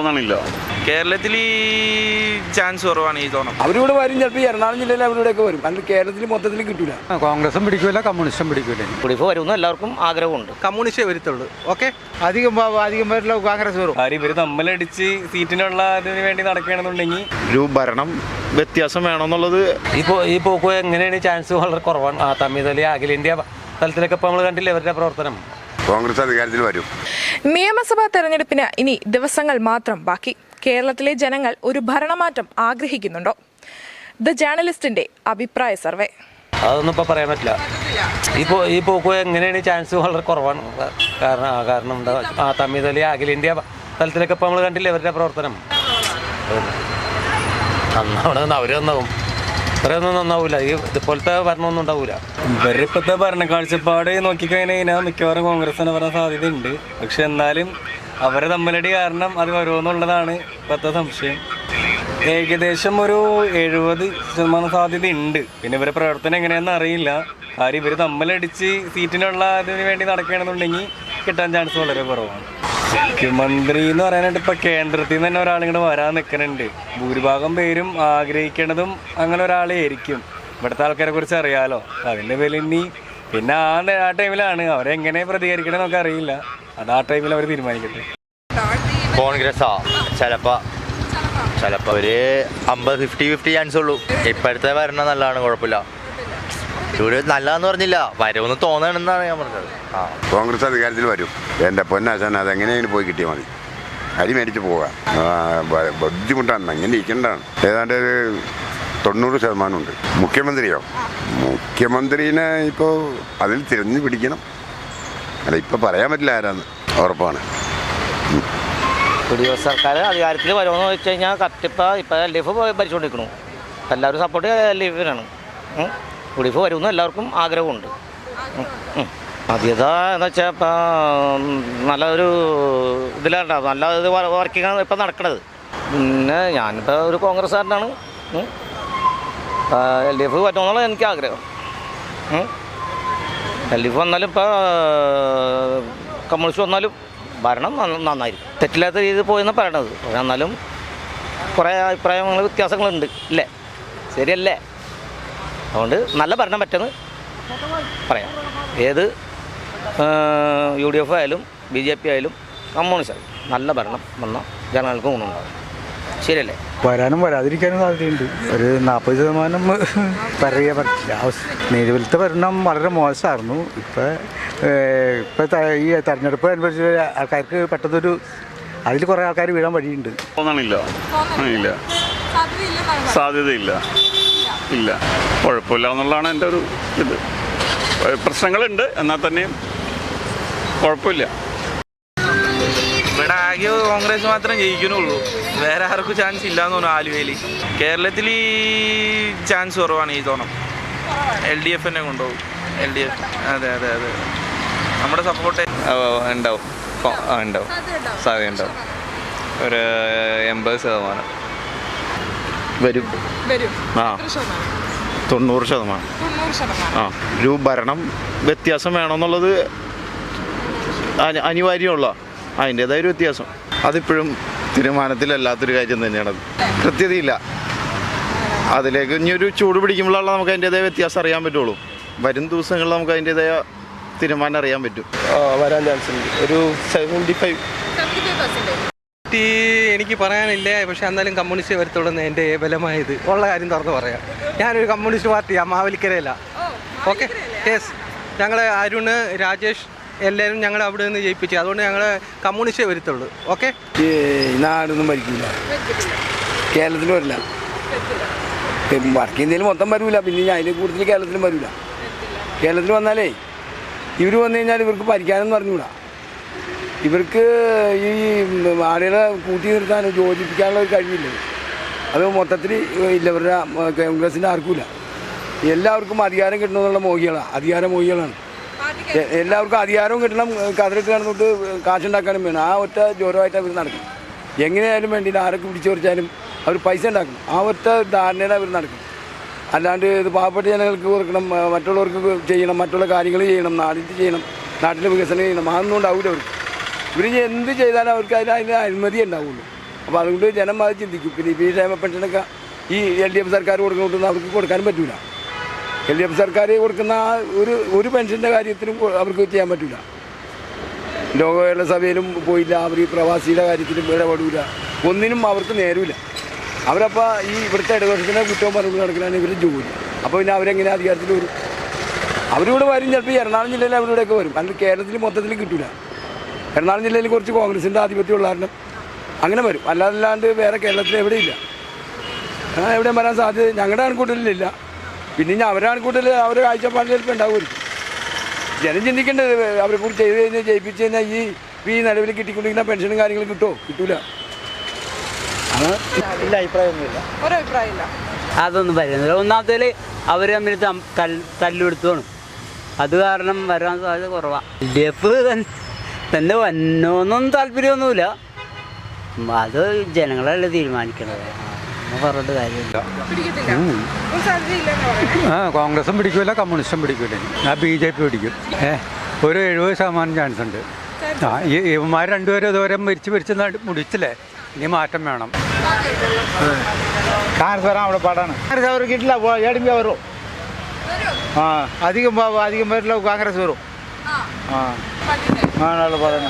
തോന്നണില്ല. കേരളത്തിൽ ചാൻസ് കുറവാണ് ഈ തോന്നും. അവരിവിടെ വരും, ചിലപ്പോൾ എറണാകുളം ജില്ലയിൽ അവരിവിടെയൊക്കെ വരും. കാരണം കേരളത്തിൽ മൊത്തത്തിൽ കിട്ടൂല. കോൺഗ്രസും പിടിക്കില്ല, കമ്മ്യൂണിസ്റ്റും പിടിക്കില്ല. ഇപ്പോൾ വരുമെന്ന് എല്ലാവർക്കും ആഗ്രഹമുണ്ട്. കമ്മ്യൂണിസ്റ്റേ വരുത്തുള്ളൂ. ഓക്കെ, അധികം പേരിൽ കോൺഗ്രസ് വരും. ഇവർ തമ്മിലടിച്ച് സീറ്റിനുള്ള ഇതിന് വേണ്ടി നടക്കുകയാണെന്നുണ്ടെങ്കിൽ ഒരു ഭരണം വ്യത്യാസം വേണമെന്നുള്ളത് ഈ പോക്ക് എങ്ങനെയാണ് ചാൻസ് വളരെ കുറവാണ്. തമ്മിൽ അഖിലേന്ത്യാ തലത്തിലൊക്കെ ഇപ്പോൾ നമ്മൾ കണ്ടില്ലേ അവരുടെ പ്രവർത്തനം. കോൺഗ്രസ് അധികാരത്തിൽ വരും. നിയമസഭാ തെരഞ്ഞെടുപ്പിന് ഇനി ദിവസങ്ങൾ മാത്രം ബാക്കി. കേരളത്തിലെ ജനങ്ങൾ ഒരു ഭരണമാറ്റം ആഗ്രഹിക്കുന്നുണ്ടോ? ദ ജേർണലിസ്റ്റിന്റെ അഭിപ്രായ സർവേ. അതൊന്നും ഇപ്പോൾ പറയാൻ പറ്റില്ല. ഈ പോക്ക് എങ്ങനെയാണ് ചാൻസ് വളരെ കുറവാണ്. കാരണം എന്താ തമ്മിൽ അഖിലേന്ത്യാ തലത്തിലൊക്കെ ഇപ്പോൾ നമ്മൾ കണ്ടില്ലേ അവരുടെ പ്രവർത്തനം. അവർ നന്നാവും, ഇത്രയൊന്നും നന്നാവൂല. ഇതുപോലത്തെ ഭരണമൊന്നും ഉണ്ടാവൂല. ഇവരിപ്പോഴത്തെ ഭരണ കാഴ്ചപ്പാട് നോക്കിക്കഴിഞ്ഞാൽ മിക്കവാറും കോൺഗ്രസിന് വരാൻ സാധ്യതയുണ്ട്. പക്ഷെ എന്നാലും അവരെ തമ്മിലടി കാരണം അത് വരുമെന്നുള്ളതാണ് ഇപ്പോഴത്തെ സംശയം. ഏകദേശം ഒരു 70% സാധ്യതയുണ്ട്. പിന്നെ ഇവരെ പ്രവർത്തനം എങ്ങനെയാണെന്ന് അറിയില്ല. കാര്യം ഇവർ തമ്മിലടിച്ച് സീറ്റിനുള്ള ഇതിന് വേണ്ടി നടക്കുകയാണെന്നുണ്ടെങ്കിൽ കിട്ടാൻ ചാൻസ് വളരെ കുറവാണ്. മുഖ്യമന്ത്രി എന്ന് പറയാനായിട്ട് ഇപ്പോൾ കേന്ദ്രത്തിൽ നിന്ന് തന്നെ ഒരാളിങ്ങോട്ട് വരാൻ നിൽക്കുന്നുണ്ട്. ഭൂരിഭാഗം പേരും ആഗ്രഹിക്കേണ്ടതും അങ്ങനെ ഒരാളെ ആയിരിക്കും. ഇവിടുത്തെ ആൾക്കാരെ കുറിച്ച് അറിയാലോ. അതിൻ്റെ പേരിൽ ഇനി പിന്നെ ആ ടൈമിലാണ് അവരെങ്ങനെ പ്രതികരിക്കണം എന്നൊക്കെ അറിയില്ല. അത് ആ ടൈമിൽ അവർ തീരുമാനിക്കട്ടെ. കോൺഗ്രസ്സാ ചിലപ്പോൾ ഒരു 50-50 ചാൻസ് ഉള്ളൂ. ഇപ്പോഴത്തെ ഭരണം നല്ലതാണ്, കുഴപ്പമില്ല. ഇവിടെ നല്ലതെന്ന് പറഞ്ഞില്ല, വരുമെന്ന് തോന്നണമെന്നാണ് ഞാൻ പറഞ്ഞത്. കോൺഗ്രസ് അധികാരത്തിൽ വരും. എൻ്റെ പൊന്നാശാൻ അതെങ്ങനെയാണ് പോയി കിട്ടിയാൽ മതി. അരി മേടിച്ച് പോകാം. ബുദ്ധിമുട്ടാണ്, അങ്ങനെ ഇരിക്കേണ്ടതാണ്. ഏതാണ്ട് 90% ഉണ്ട്. മുഖ്യമന്ത്രീനെ ഇപ്പോൾ അതിൽ തിരഞ്ഞു പിടിക്കണം. അല്ല, ഇപ്പോൾ പറയാൻ പറ്റില്ല ആരാന്ന്, ഉറപ്പാണ്. യു.ഡി.എഫ് സർക്കാർ അധികാരത്തിൽ വരുമെന്ന് വെച്ച് കഴിഞ്ഞാൽ കത്തിപ്പോൾ LDF ഭരിച്ചുകൊണ്ടിരിക്കണു. എല്ലാവരും സപ്പോർട്ട് LDFിനാണ്. യു.ഡി.എഫ് വരുമെന്ന് എല്ലാവർക്കും ആഗ്രഹമുണ്ട്. സാധ്യത എന്ന് വെച്ചാൽ ഇപ്പം നല്ലൊരു ഇതിലുണ്ടാവും, നല്ല ഇത് വർക്കിങ്ങാണ് ഇപ്പം നടക്കണത്. പിന്നെ ഞാനിപ്പോൾ ഒരു കോൺഗ്രസ്സുകാരനാണ്. LDF പറ്റുമെന്നുള്ള എനിക്ക് ആഗ്രഹം. LDF വന്നാലും ഇപ്പോൾ കമ്മ്യൂണിസ്റ്റ് വന്നാലും ഭരണം നന്നായിരിക്കും. തെറ്റില്ലാത്ത രീതിയിൽ പോയെന്ന് പറയണത്. എന്നാലും കുറേ അഭിപ്രായങ്ങൾ വ്യത്യാസങ്ങളുണ്ട് ഇല്ലേ, ശരിയല്ലേ? അതുകൊണ്ട് നല്ല ഭരണം പറ്റുമെന്ന് പറയാം. ഏത് UDF ആയാലും BJP ആയാലും കമ്മ്യൂണിസ്റ്റ് ആയാലും നല്ല ഭരണം വന്നാൽ ജനങ്ങൾക്ക് ഗുണമുണ്ടാകും. ശരിയല്ലേ? വരാനും വരാതിരിക്കാനും സാധ്യതയുണ്ട്. ഒരു 40% പറയാൻ പറ്റില്ല. നിലവിലത്തെ ഭരണം വളരെ മോശമായിരുന്നു. ഇപ്പോഴത്തെ ഈ തെരഞ്ഞെടുപ്പ് അനുസരിച്ച് ആൾക്കാർക്ക് പെട്ടെന്നൊരു അതിൽ കുറേ ആൾക്കാർ വീഴാൻ വഴിയുണ്ട്. തോന്നണില്ല, സാധ്യതയില്ല, ഇല്ല, കുഴപ്പമില്ല എന്നുള്ളതാണ് എൻ്റെ ഒരു ഇത്. പ്രശ്നങ്ങളുണ്ട്, എന്നാൽ തന്നെയും കുഴപ്പമില്ല. ഇവിടെ ആകെ കോൺഗ്രസ് മാത്രം ജയിക്കണുള്ളൂ, വേറെ ആർക്കും ചാൻസ് ഇല്ലയെന്ന് തോന്നുന്നു. ആലുവയിൽ കേരളത്തിൽ ചാൻസ് കുറവാണ് ഈ തോന്നും. LDF തന്നെ കൊണ്ടുപോകും. LDF. അതെ, നമ്മുടെ സപ്പോർട്ട് ഉണ്ടാവും, സാധ്യത ഉണ്ടാവും. ഒരു 80% വരും. 90%. ഒരു ഭരണം വ്യത്യാസം വേണമെന്നുള്ളത് അനിവാര്യമുള്ള അതിൻ്റേതായ ഒരു വ്യത്യാസം. അതിപ്പോഴും തീരുമാനത്തിലല്ലാത്തൊരു കാര്യം തന്നെയാണ്. കൃത്യതയില്ല. അതിലേക്ക് ഇനിയൊരു ചൂട് പിടിക്കുമ്പോഴാണ് നമുക്ക് അതിൻ്റേതായ വ്യത്യാസം അറിയാൻ പറ്റുള്ളൂ. വരും ദിവസങ്ങളിൽ നമുക്ക് അതിൻ്റേതായ തീരുമാനം അറിയാൻ പറ്റും. വരാൻ ചാൻസ് ഉണ്ട്. ഒരു 75. എനിക്ക് പറയാനില്ല, പക്ഷെ എന്നാലും കമ്മ്യൂണിസ്റ്റ് വരത്തുള്ളൂ എൻ്റെ ബലമായത് ഉള്ള കാര്യം തുറന്ന് പറയാം. ഞാനൊരു കമ്മ്യൂണിസ്റ്റ് പാർട്ടിയാണ്, മാവേലിക്കരയല്ല. Okay, yes. ഞങ്ങൾ അരുണ്, രാജേഷ് എല്ലാവരും ഞങ്ങൾ അവിടെ നിന്ന് ജയിപ്പിച്ചു. അതുകൊണ്ട് ഞങ്ങൾ കമ്മ്യൂണിസ്റ്റേ വരത്തുള്ളൂ. ഓക്കെ, നാടൊന്നും ഭരിക്കില്ല, കേരളത്തിൽ വരില്ല. വടക്കേ ഇന്ത്യയിൽ മൊത്തം വരില്ല. പിന്നെ അതിൽ കൂടുതൽ കേരളത്തിലും വരില്ല. കേരളത്തിൽ വന്നാലേ ഇവർ വന്നു കഴിഞ്ഞാൽ ഇവർക്ക് ഭരിക്കാനെന്ന് പറഞ്ഞുകൂടാ. ഇവർക്ക് ഈ ആളുകളെ കൂട്ടി നിർത്താനോ യോജിപ്പിക്കാനുള്ള ഒരു കഴിവില്ല. അത് മൊത്തത്തിൽ ഇല്ല, ഇവരുടെ കോൺഗ്രസിൻ്റെ ആർക്കുമില്ല. എല്ലാവർക്കും അധികാരം കിട്ടണമെന്നുള്ള അധികാരമോഹികളാണ്. എല്ലാവർക്കും അധികാരവും കിട്ടണം, കതിരിട്ട് കിടന്നിട്ട് കാശുണ്ടാക്കാനും വേണം. ആ ഒറ്റ ജോരമായിട്ട് അവർ നടക്കും. എങ്ങനെയായാലും വേണ്ടിയില്ല, ആരൊക്കെ പിടിച്ചു പറിച്ചാലും അവർ പൈസ ഉണ്ടാക്കണം. ആ ഒറ്റ ധാരണയുടെ അവർ നടക്കും. അല്ലാണ്ട് ഇത് പാവപ്പെട്ട ജനങ്ങൾക്ക് കൊടുക്കണം, മറ്റുള്ളവർക്ക് ചെയ്യണം, മറ്റുള്ള കാര്യങ്ങൾ ചെയ്യണം, നാട്ടിൽ വികസനം ചെയ്യണം, അതൊന്നും ഉണ്ടാവില്ല അവർക്ക്. ഇവർ എന്ത് ചെയ്താലും അവർക്ക് അതിന് അഴിമതി ഉണ്ടാവുള്ളൂ. അപ്പോൾ അതുകൊണ്ട് ജനം അത് ചിന്തിക്കും. പിന്നെ ഈ ക്ഷേമ പെൻഷനൊക്കെ ഈ LDF സർക്കാർ കൊടുക്കുന്നതുകൊണ്ട് അവർക്ക് കൊടുക്കാനും പറ്റില്ല. LDF സർക്കാർ കൊടുക്കുന്ന ഒരു പെൻഷൻ്റെ കാര്യത്തിലും അവർക്ക് ചെയ്യാൻ പറ്റില്ല. ലോക കേരള സഭയിലും പോയില്ല, അവർ ഈ പ്രവാസിയുടെ കാര്യത്തിലും ഇടപെടില്ല, ഒന്നിനും അവർക്ക് നേരമില്ല. അവരപ്പോൾ ഈ ഇവിടുത്തെ ഇടതുപക്ഷത്തിൻ്റെ കുറ്റവും പറഞ്ഞു നടക്കലാണ് ഇവർ ജോലി. അപ്പോൾ പിന്നെ അവരെങ്ങനെ അധികാരത്തിൽ വരും? അവരിവിടെ വരും, ചിലപ്പോൾ എറണാകുളം ജില്ലയിൽ അവരിവിടെയൊക്കെ വരും. അല്ലെങ്കിൽ കേരളത്തിൽ മൊത്തത്തിൽ കിട്ടില്ല. എറണാകുളം ജില്ലയിൽ കുറച്ച് കോൺഗ്രസിൻ്റെ ആധിപത്യമുള്ള കാരണം അങ്ങനെ വരും. അല്ലാതെ വേറെ കേരളത്തിൽ എവിടെയില്ല, എവിടെയും വരാൻ സാധ്യത ഞങ്ങളുടെ ആൺകൂട്ടലിലില്ല. പിന്നെ ഇനി അവരുടെ ആൺകൂട്ടൽ അവരുടെ കാഴ്ചപ്പാടിൽ ചിലപ്പോൾ ഉണ്ടാവുമായിരിക്കും. ജനം ചിന്തിക്കേണ്ടത് അവരെ കൂടി ചെയ്ത് കഴിഞ്ഞാൽ ജയിപ്പിച്ച് കഴിഞ്ഞാൽ ഈ നിലവിൽ കിട്ടിക്കൊണ്ടിരിക്കുന്ന പെൻഷനും കാര്യങ്ങളും കിട്ടുമോ? കിട്ടൂല. അതൊന്നും പറയുന്നില്ല. ഒന്നാമത്തേൽ അവർ തമ്മിൽ തല്ലെടുത്തോണ്, അത് കാരണം വരാൻ സാധ്യത കുറവാണ്. LDF തന്നെ വന്നോന്നും താല്പര്യമൊന്നുമില്ല, അത് ജനങ്ങളല്ലേ തീരുമാനിക്കണത്, പറഞ്ഞിട്ട് കാര്യമില്ല. കോൺഗ്രസും പിടിക്കില്ല, കമ്മ്യൂണിസ്റ്റും പിടിക്കില്ല, BJP പിടിക്കും. ഒരു 70% ചാൻസ് ഉണ്ട്. ഇവന്മാർ രണ്ടുപേരും ഇതുവരെ മരിച്ച് മുടിച്ചില്ലേ, ഇനി മാറ്റം വേണം. காங்கிரஸ் வரும் அவ்வளோ பாடானு காங்கிரஸ் அவருக்கு கிட்டல ஏடிஎம்கே வரும் அதிகம் வரல காங்கிரஸ் வரும் நல்ல பாடானு